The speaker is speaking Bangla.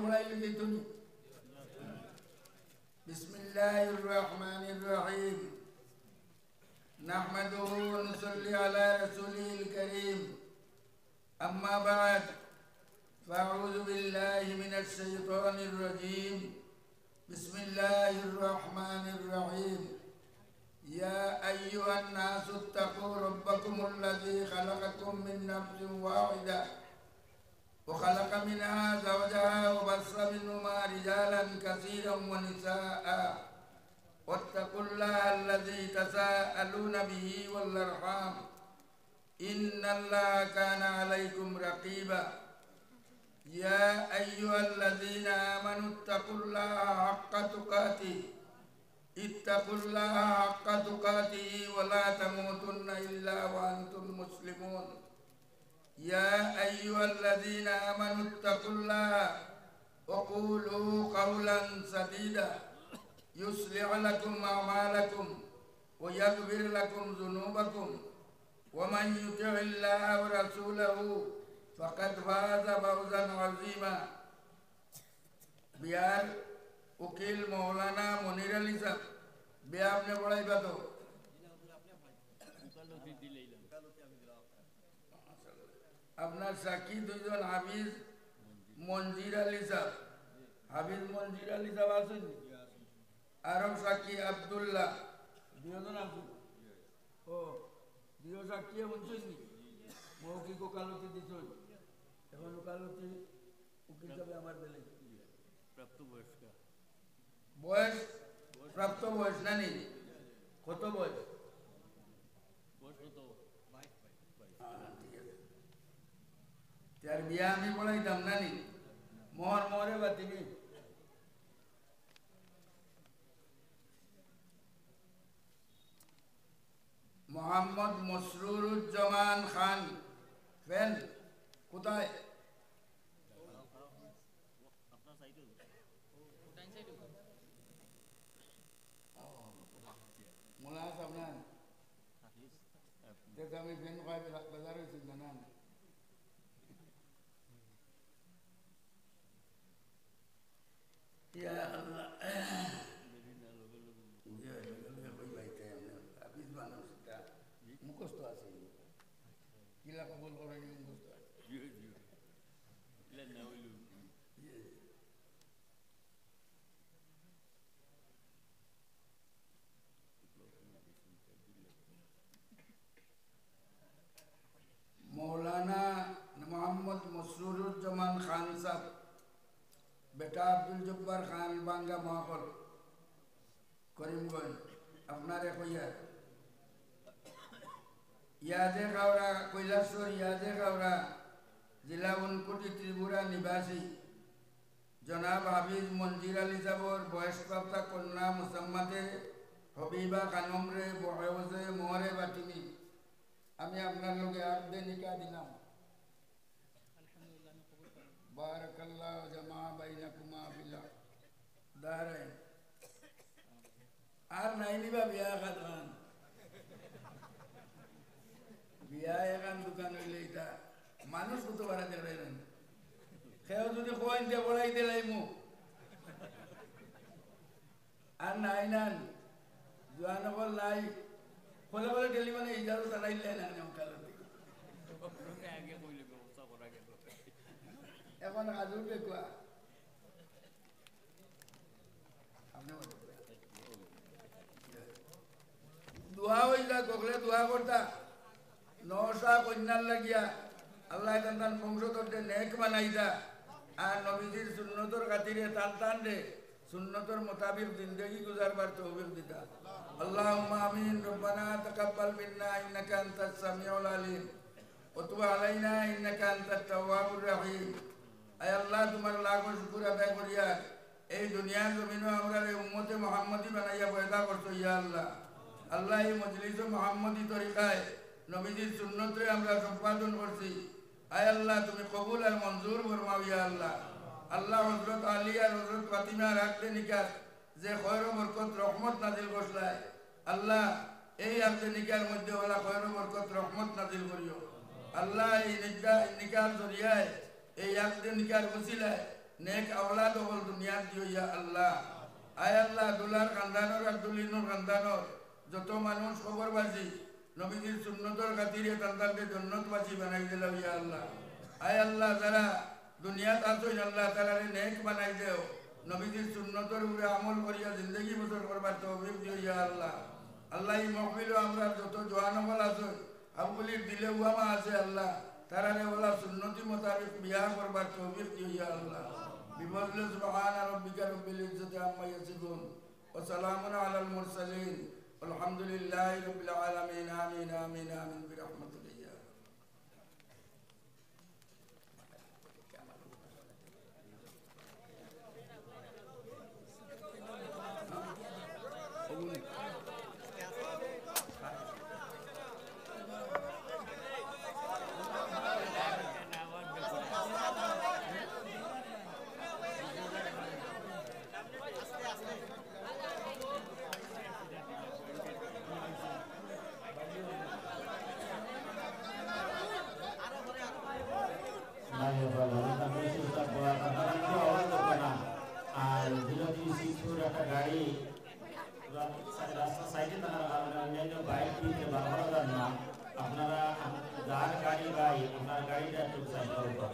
বড়াইলে যেতুনি বিসমিল্লাহির রহমানির রহিম নাহমাদুহু ওয়া নুসাল্লি আলা রাসূলিল কারীম আম্মা বা'দ ফাআউযু বিল্লাহি মিনাশ শাইতানির রাজীম বিসমিল্লাহির রহমানির রহিম ইয়া আইয়ুহান নাসু ইত্তাকু রাব্বাকুমুল্লাযী খালাকাকুম মিন নাফসিন ওয়াহিদা وخلق منها زوجها وبث منهما رجالا كثيرا ونساء واتقوا الله الذي تساءلون به والارحام إن الله كان عليكم رقيبا يا أيها الذين آمنوا اتقوا الله حق تقاته ولا تموتن إلا وأنتم مسلمون يا أيها الذين آمنوا اتقوا الله وقولوا قولا سديدا يصلح لكم أعمالكم ويغفر لكم ذنوبكم ومن يطع الله ورسوله فقد فاز فوزا عظيما बिहार वकील मौलाना मुनीर अली साहब बिहार आपने पढ़ाई बात हो আপনার সাকি দুইজন হাফিজ মঞ্জির আলী সাহেব হাফিজ মঞ্জির আলী সাহেব আছেন আরব সাকি আব্দুল্লাহ দুইজন আছেন ও দুই সাকি বলছেন নি মৌখিক ওকালতি দিছেন এখন ওকালতি উকিল সাহেব আমার বেলে প্রাপ্তবয়স্ক বয়স প্রাপ্ত বয়স না নি কত বয়স বয়স কত यार बिया में बोला ही दमना नहीं मोहर मोहरे बाती भी मोहम्मद मसरूरुज्जमान खान फैन कुताय मुलाज अपना देखा मैं फैन का बाजार से बना Ya Allah, ya Allah, koy baita हमने अभी बानो सुता मुखस्त आसे किला कबूल करेंगे मुखस्त जी जी ले नावलू मौलाना मोहम्मद मसरूरुज्जमान खान साहब बेटा अब्दुल जब्बार खान बांगा महाकल करीमगंज अपनारे कोया यादे खावरा কৈলাসর यादे खावरा जिला उनकोटी त्रिपुरा निवासी जनाब हाफिज मंजीर अली साहबर बयसप्राप्त कन्या मुसम्मदे हबीबा खानम रे बयसे मोहरे बातिनी আমি আপনার লগে আরদে নিকা দিলাম बारकल्लाह जमा बैनकुमा बिला दारे आर नाइनी बा बिया खान बिया एखान दुकान হইলে এটা মানুষ কত বড় দেবেন খেও যদি কোইনতে বড়াই দিলাইমু আর নাইনান জোয়ানবল নাই বলে বলে টেলিফোনে ইজাজত আনাইলে না কালতে আগে কইলে ব্যবস্থা করা গেল এখন হাজুর দেখুয়া দোয়া হইলা গগলে দোয়া করতা নশা কন্যার লাগিয়া আল্লাহ তান বংশধরদের নেক বানাইতা আর নবীজির সুন্নতর খাতিরে টান টান রে সুন্নতর মোতাবিক জিন্দগি গুজারবার তৌফিক দিতা আল্লাহুম্মা আমিন রব্বানা তাকাব্বাল মিন্না ইন্নাকা আনতাস সামিউল আলিম ওয়া তুব আলাইনা ইন্নাকা আনতাত তাওয়াবুর রহিম আয় আল্লাহ তোমার লাখো শুকর আদায় করিয়া এই দুনিয়ার জমিনে আমরা উম্মতে মুহাম্মদী বানাইয়া পয়দা করছো ইয়া আল্লাহ আল্লাহ এই মজলিস মুহাম্মদী তরিকায় নবীজির সুন্নতে আমরা সম্পাদন করছি আয় আল্লাহ তুমি কবুল আর মঞ্জুর ফরমাও ইয়া আল্লাহ আল্লাহ হযরত আলী আর হযরত ফাতিমা রাখতে নিকার যে খয়র বরকত রহমত নাজিল করছলাই আল্লাহ এই আরতে নিকার মধ্যে ওলা খয়র বরকত রহমত নাজিল করিও আল্লাহ এই নিকার জরিয়ায় এই আরতে নিকার ওসিলায় নেক আওলাদ হল দুনিয়ার দিও ইয়া আল্লাহ। আয় আল্লাহ দুলার খানদানোর আর দুলিনুর খানদানোর যত মানুষ খবরবাজি নবীজির সুন্নতর খাতিরে তান্দারকে জন্নতবাসী বানাই দিলাম ইয়া আল্লাহ। আয় আল্লাহ যারা দুনিয়াত আসইন আল্লাহ তারারে নেক বানাই দেও, নবীজির সুন্নতর উপরে আমল করিয়া জিন্দগি বছর করবার তৌফিক দিও ইয়া আল্লাহ। আল্লাহ এই মহফিল আমরা যত জোয়ানবল আছে আবুলির দিলে উয়ামা আছে আল্লাহ তারারে বলা সুন্নতি মোতাবেক বিয়া করবার তৌফিক দিও ইয়া আল্লাহ। বিফজলি সুবহান রাব্বিকা রব্বিল ইজ্জাতি আম্মা ইয়াসিফুন ওয়া সালামুন আলাল মুরসালিন আলহামদুলিল্লাহি রাব্বিল আলামিন আমিন আমিন আমিন বিরহমাতিকা ইয়া আর বিরোধী শিশুর একটা গাড়ি রাস্তা সাইডে থাকার কারণে অন্যান্য বাইক দিতে বারবার না, আপনারা যার গাড়ি আপনার গাড়িটা একটু সাইড করবেন।